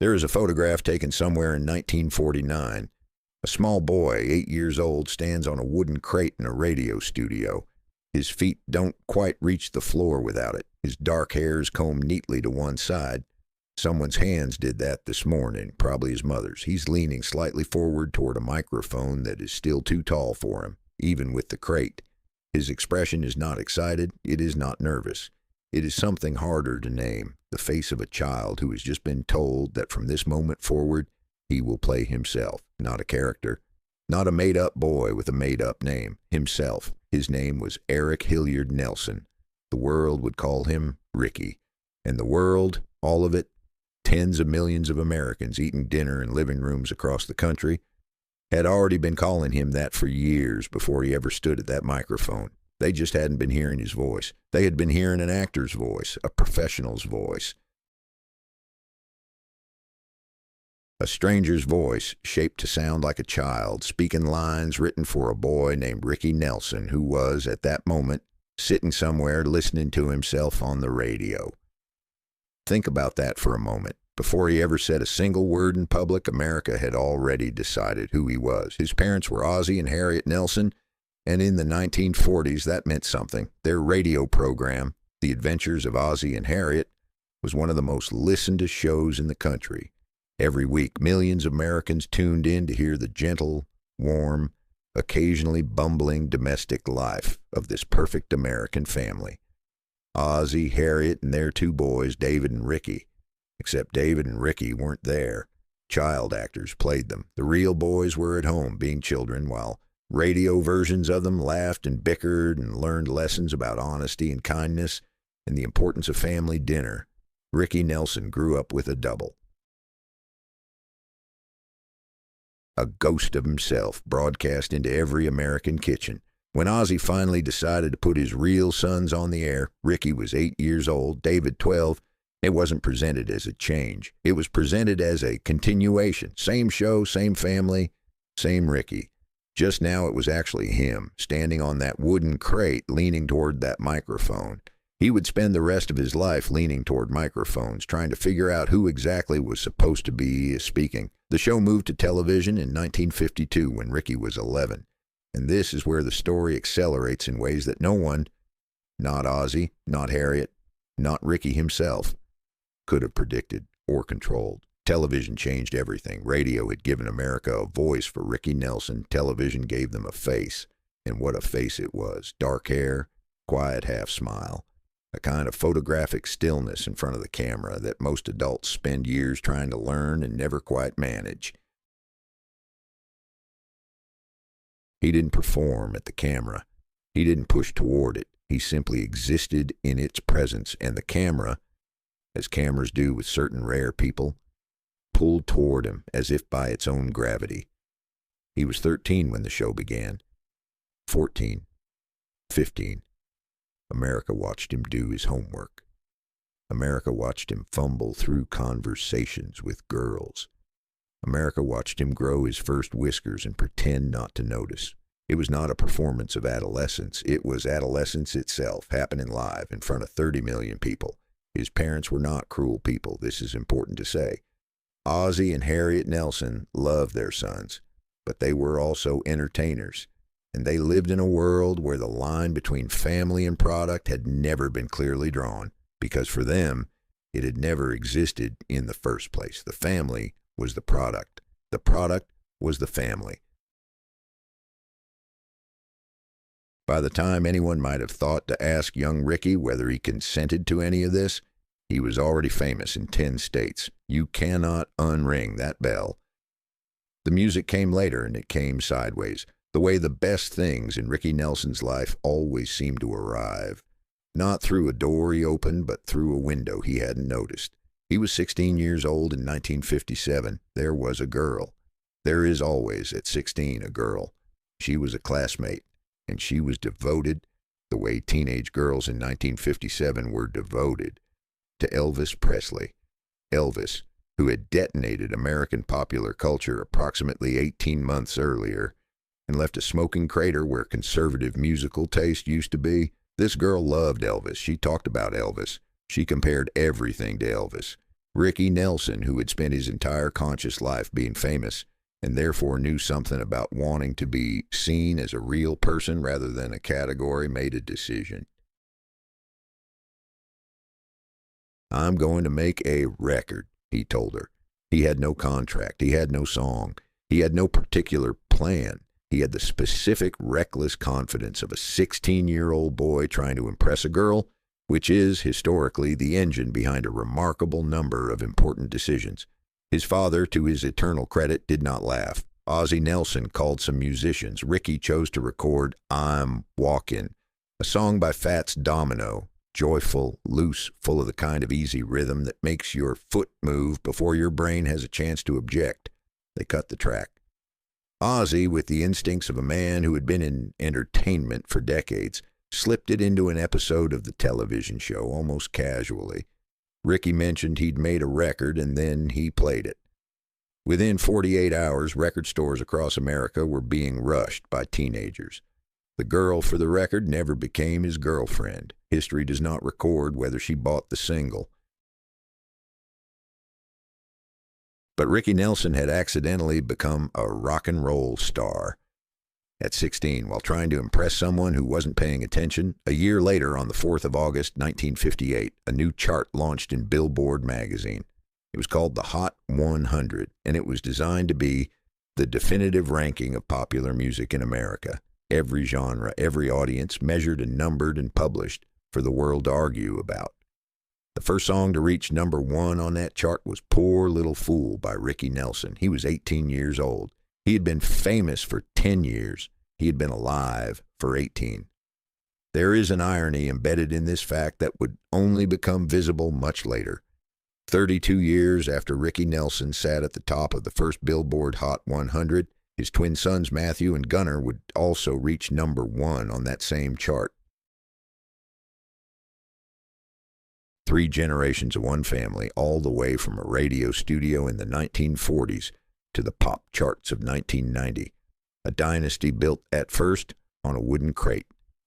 There is a photograph taken somewhere in 1949. A small boy, 8 years old, stands on a wooden crate in a radio studio. His feet don't quite reach the floor without it. His dark hair is combed neatly to one side. Someone's hands did that this morning, probably his mother's. He's leaning slightly forward toward a microphone that is still too tall for him, even with the crate. His expression is not excited. It is not nervous. It is something harder to name, the face of a child who has just been told that from this moment forward, he will play himself, not a character, not a made-up boy with a made-up name, himself. His name was Eric Hilliard Nelson. The world would call him Ricky. And the world, all of it, tens of millions of Americans eating dinner in living rooms across the country, had already been calling him that for years before he ever stood at that microphone. They just hadn't been hearing his voice. They had been hearing an actor's voice, a professional's voice. A stranger's voice, shaped to sound like a child, speaking lines written for a boy named Ricky Nelson, who was, at that moment, sitting somewhere listening to himself on the radio. Think about that for a moment. Before he ever said a single word in public, America had already decided who he was. His parents were Ozzie and Harriet Nelson, and in the 1940s, that meant something. Their radio program, The Adventures of Ozzie and Harriet, was one of the most listened to shows in the country. Every week, millions of Americans tuned in to hear the gentle, warm, occasionally bumbling domestic life of this perfect American family. Ozzie, Harriet, and their two boys, David and Ricky. Except David and Ricky weren't there. Child actors played them. The real boys were at home, being children, while radio versions of them laughed and bickered and learned lessons about honesty and kindness and the importance of family dinner. Ricky Nelson grew up with a double. A ghost of himself broadcast into every American kitchen. When Ozzie finally decided to put his real sons on the air, Ricky was 8 years old, David 12, it wasn't presented as a change. It was presented as a continuation. Same show, same family, same Ricky. Just now it was actually him, standing on that wooden crate, leaning toward that microphone. He would spend the rest of his life leaning toward microphones, trying to figure out who exactly was supposed to be speaking. The show moved to television in 1952 when Ricky was 11. And this is where the story accelerates in ways that no one, not Ozzie, not Harriet, not Ricky himself, could have predicted or controlled. Television changed everything. Radio had given America a voice for Ricky Nelson. Television gave them a face. And what a face it was. Dark hair, quiet half-smile. A kind of photographic stillness in front of the camera that most adults spend years trying to learn and never quite manage. He didn't perform at the camera. He didn't push toward it. He simply existed in its presence, and the camera, as cameras do with certain rare people, pulled toward him as if by its own gravity. He was 13 when the show began. 14. 15. America watched him do his homework. America watched him fumble through conversations with girls. America watched him grow his first whiskers and pretend not to notice. It was not a performance of adolescence. It was adolescence itself, happening live in front of 30 million people. His parents were not cruel people. This is important to say. Ozzie and Harriet Nelson loved their sons, but they were also entertainers. And they lived in a world where the line between family and product had never been clearly drawn, because for them, it had never existed in the first place. The family was the product. The product was the family. By the time anyone might have thought to ask young Ricky whether he consented to any of this, he was already famous in 10 states. You cannot unring that bell. The music came later, and it came sideways, the way the best things in Ricky Nelson's life always seemed to arrive. Not through a door he opened, but through a window he hadn't noticed. He was 16 years old in 1957. There was a girl. There is always, at 16, a girl. She was a classmate, and she was devoted, the way teenage girls in 1957 were devoted, to Elvis Presley. Elvis, who had detonated American popular culture approximately 18 months earlier and left a smoking crater where conservative musical taste used to be. This girl loved Elvis. She talked about Elvis. She compared everything to Elvis. Ricky Nelson, who had spent his entire conscious life being famous and therefore knew something about wanting to be seen as a real person rather than a category, made a decision. "I'm going to make a record," he told her. He had no contract. He had no song. He had no particular plan. He had the specific, reckless confidence of a 16-year-old boy trying to impress a girl, which is, historically, the engine behind a remarkable number of important decisions. His father, to his eternal credit, did not laugh. Ozzie Nelson called some musicians. Ricky chose to record "I'm Walkin'," a song by Fats Domino, joyful, loose, full of the kind of easy rhythm that makes your foot move before your brain has a chance to object. They cut the track. Ozzie, with the instincts of a man who had been in entertainment for decades, slipped it into an episode of the television show almost casually. Ricky mentioned he'd made a record, and then he played it. Within 48 hours, record stores across America were being rushed by teenagers. The girl for the record never became his girlfriend. History does not record whether she bought the single. But Ricky Nelson had accidentally become a rock and roll star. At 16, while trying to impress someone who wasn't paying attention, a year later, on the 4th of August, 1958, a new chart launched in Billboard magazine. It was called the Hot 100, and it was designed to be the definitive ranking of popular music in America. Every genre, every audience, measured and numbered and published for the world to argue about. The first song to reach number 1 on that chart was "Poor Little Fool" by Ricky Nelson. He was 18 years old. He had been famous for 10 years. He had been alive for 18. There is an irony embedded in this fact that would only become visible much later. 32 years after Ricky Nelson sat at the top of the first Billboard Hot 100, his twin sons Matthew and Gunnar would also reach number 1 on that same chart. 3 generations of one family, all the way from a radio studio in the 1940s to the pop charts of 1990. A dynasty built at first on a wooden crate.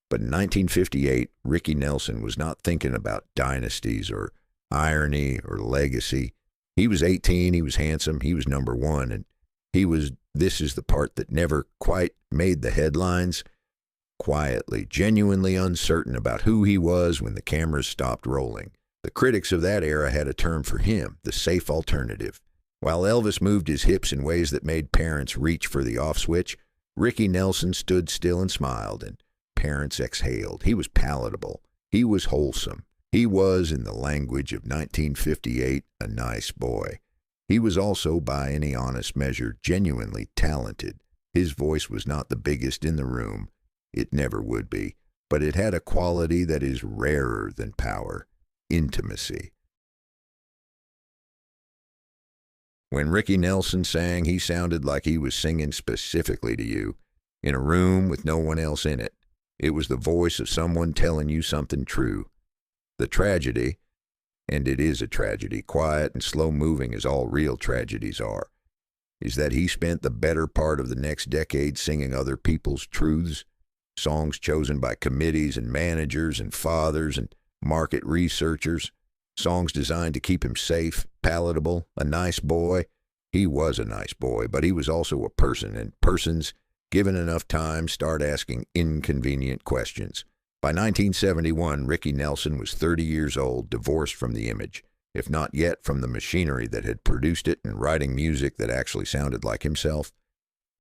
But in 1958, Ricky Nelson was not thinking about dynasties or irony or legacy. He was 18, he was handsome, he was number 1, and this is the part that never quite made the headlines, quietly, genuinely uncertain about who he was when the cameras stopped rolling. The critics of that era had a term for him, the safe alternative. While Elvis moved his hips in ways that made parents reach for the off switch, Ricky Nelson stood still and smiled, and parents exhaled. He was palatable. He was wholesome. He was, in the language of 1958, a nice boy. He was also, by any honest measure, genuinely talented. His voice was not the biggest in the room. It never would be. But it had a quality that is rarer than power: intimacy. When Ricky Nelson sang, he sounded like he was singing specifically to you, in a room with no one else in it. It was the voice of someone telling you something true. The tragedy, and it is a tragedy, quiet and slow-moving as all real tragedies are, is that he spent the better part of the next decade singing other people's truths, songs chosen by committees and managers and fathers and market researchers, songs designed to keep him safe, palatable, a nice boy. He was a nice boy, but he was also a person, and persons, given enough time, start asking inconvenient questions. By 1971, Ricky Nelson was 30 years old, divorced from the image, if not yet from the machinery that had produced it, and writing music that actually sounded like himself.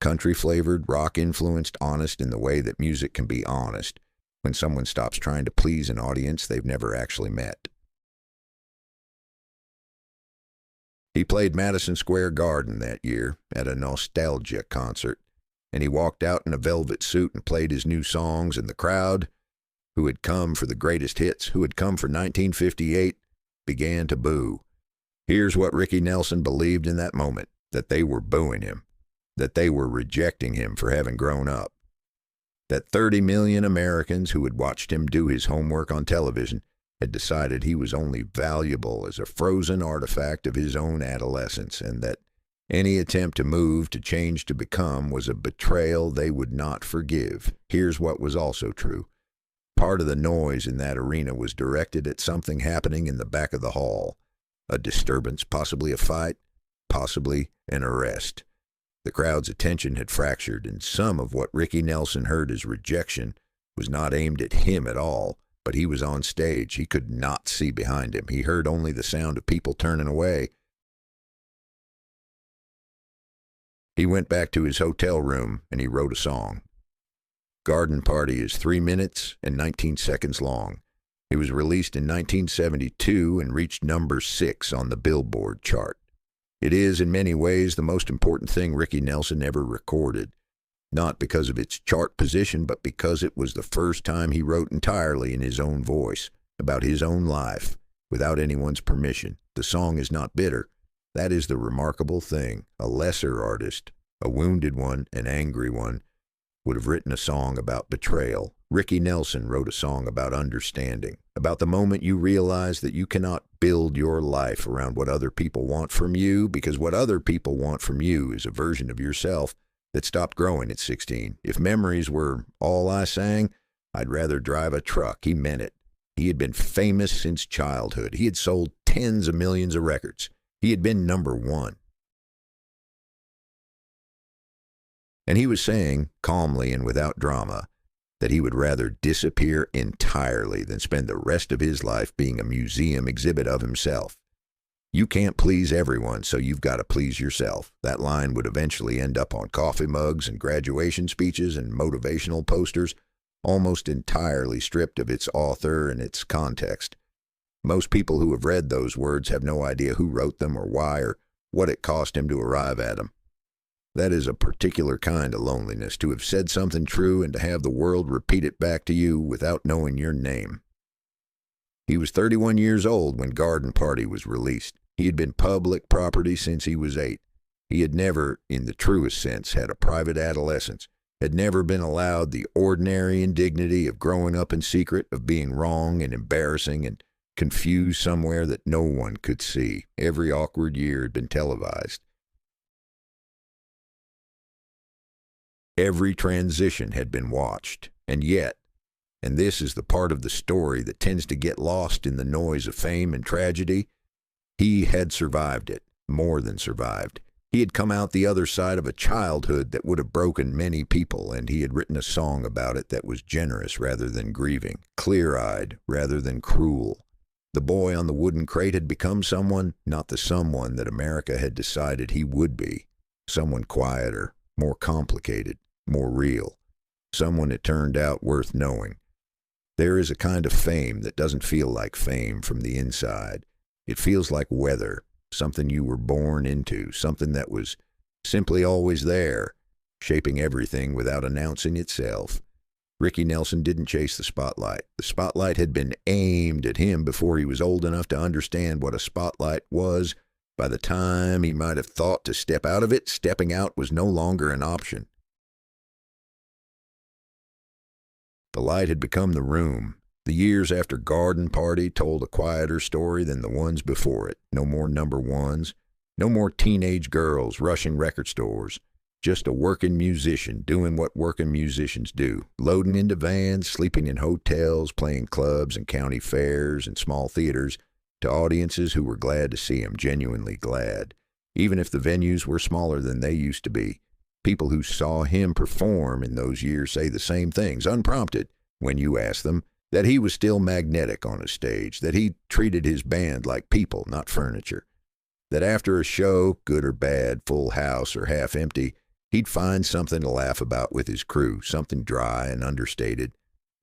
Country-flavored, rock-influenced, honest in the way that music can be honest, when someone stops trying to please an audience they've never actually met. He played Madison Square Garden that year at a nostalgia concert, and he walked out in a velvet suit and played his new songs, and the crowd, who had come for the greatest hits, who had come for 1958, began to boo. Here's what Ricky Nelson believed in that moment: that they were booing him, that they were rejecting him for having grown up, that 30 million Americans who had watched him do his homework on television had decided he was only valuable as a frozen artifact of his own adolescence, and that any attempt to move, to change, to become was a betrayal they would not forgive. Here's what was also true. Part of the noise in that arena was directed at something happening in the back of the hall. a disturbance, possibly a fight, possibly an arrest. The crowd's attention had fractured, and some of what Ricky Nelson heard as rejection was not aimed at him at all, but he was on stage. He could not see behind him. He heard only the sound of people turning away. He went back to his hotel room, and he wrote a song. Garden Party is 3 minutes and 19 seconds long. It was released in 1972 and reached number 6 on the Billboard chart. It is, in many ways, the most important thing Ricky Nelson ever recorded, not because of its chart position, but because it was the first time he wrote entirely in his own voice, about his own life, without anyone's permission. The song is not bitter. That is the remarkable thing. A lesser artist, a wounded one, an angry one, would have written a song about betrayal. Ricky Nelson wrote a song about understanding, about the moment you realize that you cannot build your life around what other people want from you, because what other people want from you is a version of yourself that stopped growing at 16. If memories were all I sang, I'd rather drive a truck. He meant it. He had been famous since childhood. He had sold tens of millions of records. He had been number 1. And he was saying, calmly and without drama, that he would rather disappear entirely than spend the rest of his life being a museum exhibit of himself. You can't please everyone, so you've got to please yourself. That line would eventually end up on coffee mugs and graduation speeches and motivational posters, almost entirely stripped of its author and its context. Most people who have read those words have no idea who wrote them or why or what it cost him to arrive at them. That is a particular kind of loneliness, to have said something true and to have the world repeat it back to you without knowing your name. He was 31 years old when Garden Party was released. He had been public property since he was 8. He had never, in the truest sense, had a private adolescence, had never been allowed the ordinary indignity of growing up in secret, of being wrong and embarrassing and confused somewhere that no one could see. Every awkward year had been televised. Every transition had been watched, and yet, and this is the part of the story that tends to get lost in the noise of fame and tragedy, he had survived it, more than survived. He had come out the other side of a childhood that would have broken many people, and he had written a song about it that was generous rather than grieving, clear-eyed rather than cruel. The boy on the wooden crate had become someone, not the someone that America had decided he would be. Someone quieter, more complicated, more real. Someone it turned out worth knowing. There is a kind of fame that doesn't feel like fame from the inside. It feels like weather, something you were born into, something that was simply always there, shaping everything without announcing itself. Ricky Nelson didn't chase the spotlight. The spotlight had been aimed at him before he was old enough to understand what a spotlight was. By the time he might have thought to step out of it, stepping out was no longer an option. The light had become the room. The years after Garden Party told a quieter story than the ones before it. No more number ones. No more teenage girls rushing record stores. Just a working musician doing what working musicians do. Loading into vans, sleeping in hotels, playing clubs and county fairs and small theaters to audiences who were glad to see him, genuinely glad. Even if the venues were smaller than they used to be. People who saw him perform in those years say the same things, unprompted, when you ask them, that he was still magnetic on a stage, that he treated his band like people, not furniture, that after a show, good or bad, full house or half empty, he'd find something to laugh about with his crew, something dry and understated,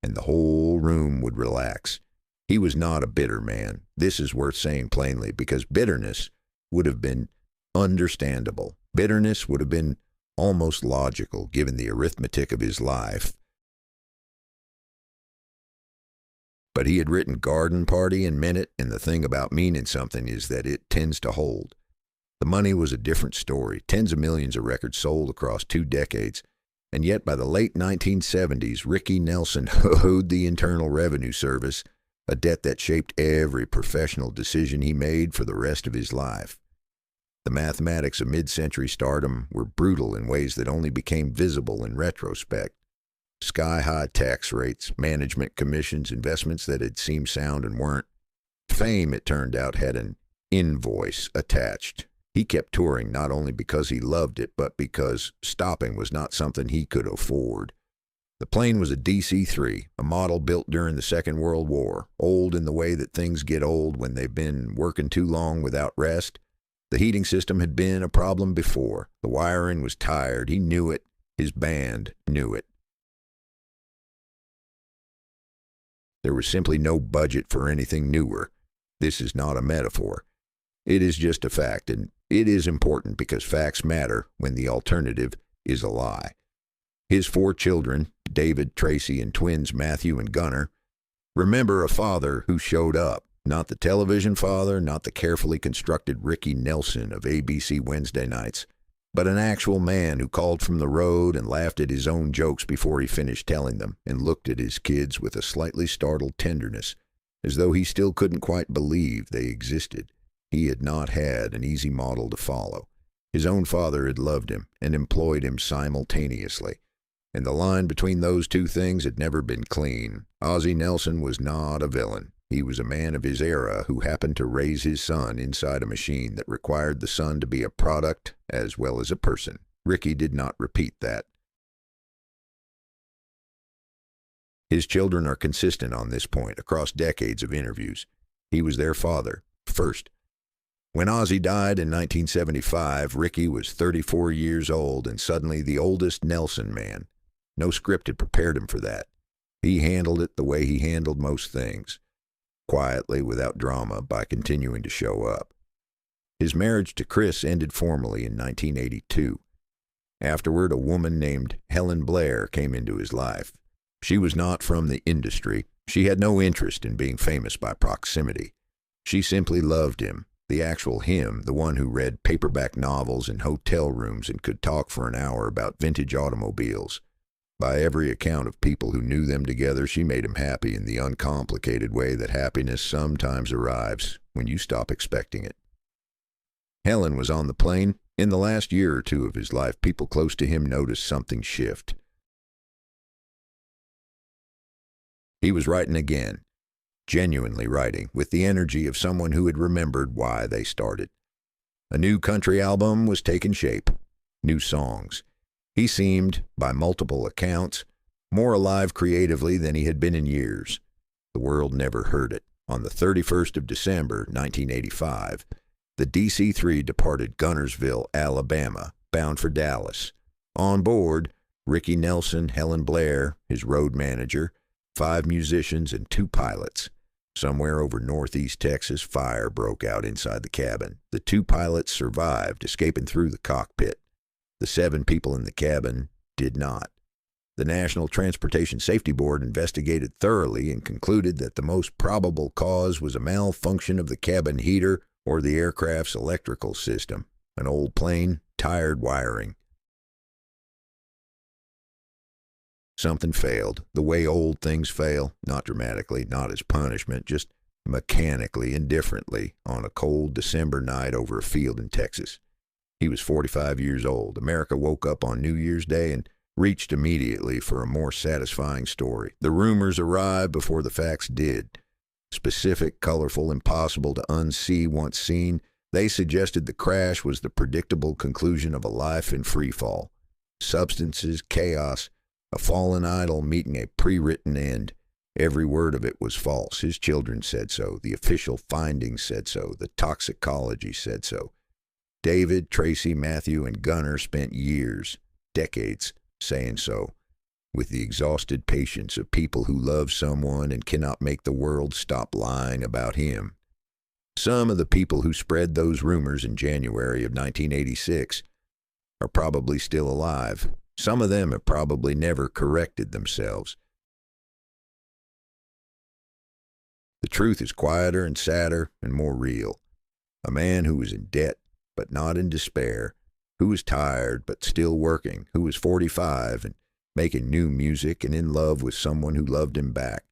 and the whole room would relax. He was not a bitter man. This is worth saying plainly, because bitterness would have been understandable. Bitterness would have been almost logical, given the arithmetic of his life. But he had written Garden Party and meant it, and the thing about meaning something is that it tends to hold. The money was a different story. Tens of millions of records sold across 2 decades, and yet by the late 1970s, Ricky Nelson owed the Internal Revenue Service a debt that shaped every professional decision he made for the rest of his life. The mathematics of mid-century stardom were brutal in ways that only became visible in retrospect. Sky-high tax rates, management commissions, investments that had seemed sound and weren't. Fame, it turned out, had an invoice attached. He kept touring not only because he loved it, but because stopping was not something he could afford. The plane was a DC-3, a model built during the Second World War, old in the way that things get old when they've been working too long without rest. The heating system had been a problem before. The wiring was tired. He knew it. His band knew it. There was simply no budget for anything newer. This is not a metaphor. It is just a fact, and it is important because facts matter when the alternative is a lie. His 4 children, David, Tracy, and twins Matthew and Gunnar, remember a father who showed up. Not the television father, not the carefully constructed Ricky Nelson of ABC Wednesday nights, but an actual man who called from the road and laughed at his own jokes before he finished telling them, and looked at his kids with a slightly startled tenderness, as though he still couldn't quite believe they existed. He had not had an easy model to follow. His own father had loved him and employed him simultaneously, and the line between those two things had never been clean. Ozzie Nelson was not a villain. He was a man of his era who happened to raise his son inside a machine that required the son to be a product as well as a person. Ricky did not repeat that. His children are consistent on this point across decades of interviews. He was their father first. When Ozzie died in 1975, Ricky was 34 years old and suddenly the oldest Nelson man. No script had prepared him for that. He handled it the way he handled most things, quietly, without drama, by continuing to show up. His marriage to Chris ended formally in 1982. Afterward, a woman named Helen Blair came into his life. She was not from the industry. She had no interest in being famous by proximity. She simply loved him, the actual him, the one who read paperback novels in hotel rooms and could talk for an hour about vintage automobiles. By every account of people who knew them together, she made him happy in the uncomplicated way that happiness sometimes arrives when you stop expecting it. Helen was on the plane. In the last year or two of his life, people close to him noticed something shift. He was writing again, genuinely writing, with the energy of someone who had remembered why they started. A new country album was taking shape, new songs. He seemed, by multiple accounts, more alive creatively than he had been in years. The world never heard it. On the 31st of December, 1985, the DC-3 departed Gunnersville, Alabama, bound for Dallas. On board, Ricky Nelson, Helen Blair, his road manager, 5 musicians, and 2 pilots. Somewhere over northeast Texas, fire broke out inside the cabin. The 2 pilots survived, escaping through the cockpit. The 7 people in the cabin did not. The National Transportation Safety Board investigated thoroughly and concluded that the most probable cause was a malfunction of the cabin heater or the aircraft's electrical system. An old plane, tired wiring. Something failed, the way old things fail, not dramatically, not as punishment, just mechanically, indifferently, on a cold December night over a field in Texas. He was 45 years old. America woke up on New Year's Day and reached immediately for a more satisfying story. The rumors arrived before the facts did. Specific, colorful, impossible to unsee once seen, they suggested the crash was the predictable conclusion of a life in freefall. Substances, chaos, a fallen idol meeting a pre-written end. Every word of it was false. His children said so. The official findings said so. The toxicology said so. David, Tracy, Matthew, and Gunnar spent years, decades, saying so, with the exhausted patience of people who love someone and cannot make the world stop lying about him. Some of the people who spread those rumors in January of 1986 are probably still alive. Some of them have probably never corrected themselves. The truth is quieter and sadder and more real. A man who was in debt, but not in despair, who was tired but still working, who was 45 and making new music and in love with someone who loved him back,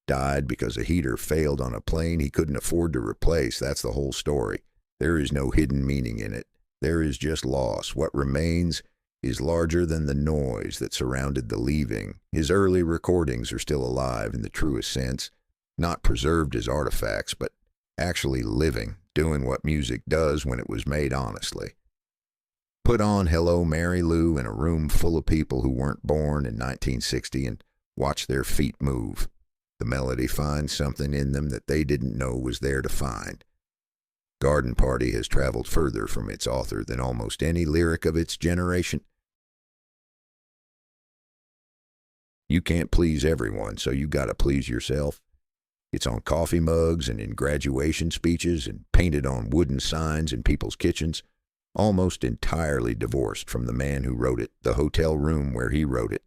died because a heater failed on a plane he couldn't afford to replace. That's the whole story. There is no hidden meaning in it. There is just loss. What remains is larger than the noise that surrounded the leaving. His early recordings are still alive in the truest sense, not preserved as artifacts, but actually living, doing what music does when it was made honestly. Put on Hello Mary Lou in a room full of people who weren't born in 1960 and watch their feet move. The melody finds something in them that they didn't know was there to find. Garden Party has traveled further from its author than almost any lyric of its generation. You can't please everyone, so you gotta please yourself. It's on coffee mugs and in graduation speeches and painted on wooden signs in people's kitchens, almost entirely divorced from the man who wrote it, the hotel room where he wrote it,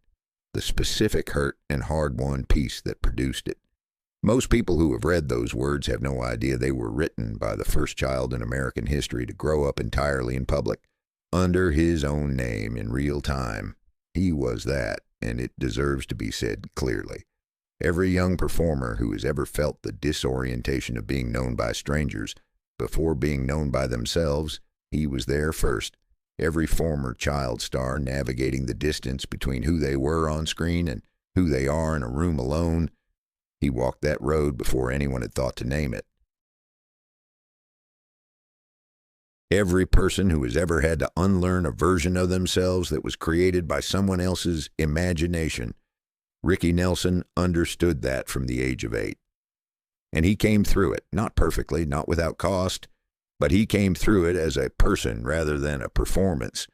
the specific hurt and hard-won piece that produced it. Most people who have read those words have no idea they were written by the first child in American history to grow up entirely in public, under his own name in real time. He was that, and it deserves to be said clearly. Every young performer who has ever felt the disorientation of being known by strangers before being known by themselves, he was there first. Every former child star navigating the distance between who they were on screen and who they are in a room alone, he walked that road before anyone had thought to name it. Every person who has ever had to unlearn a version of themselves that was created by someone else's imagination, Ricky Nelson understood that from the age of 8. And he came through it, not perfectly, not without cost, but he came through it as a person rather than a performance.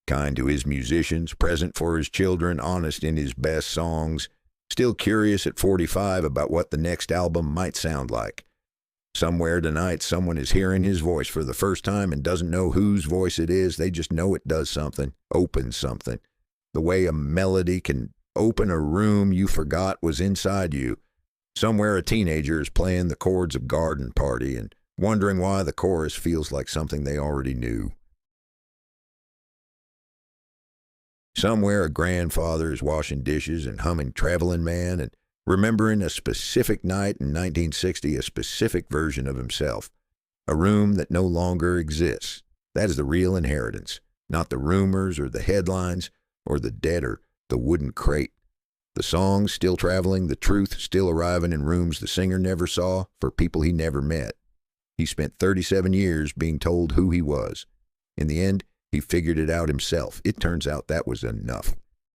Kind to his musicians, present for his children, honest in his best songs, still curious at 45 about what the next album might sound like. Somewhere tonight, someone is hearing his voice for the first time and doesn't know whose voice it is. They just know it does something, opens something. The way a melody can open a room you forgot was inside you. Somewhere a teenager is playing the chords of Garden Party and wondering why the chorus feels like something they already knew. Somewhere a grandfather is washing dishes and humming Traveling Man and remembering a specific night in 1960, a specific version of himself. A room that no longer exists. That is the real inheritance, not the rumors or the headlines or the dead or the wooden crate. The songs still traveling, the truth still arriving in rooms the singer never saw for people he never met. He spent 37 years being told who he was. In the end, he figured it out himself. It turns out that was enough.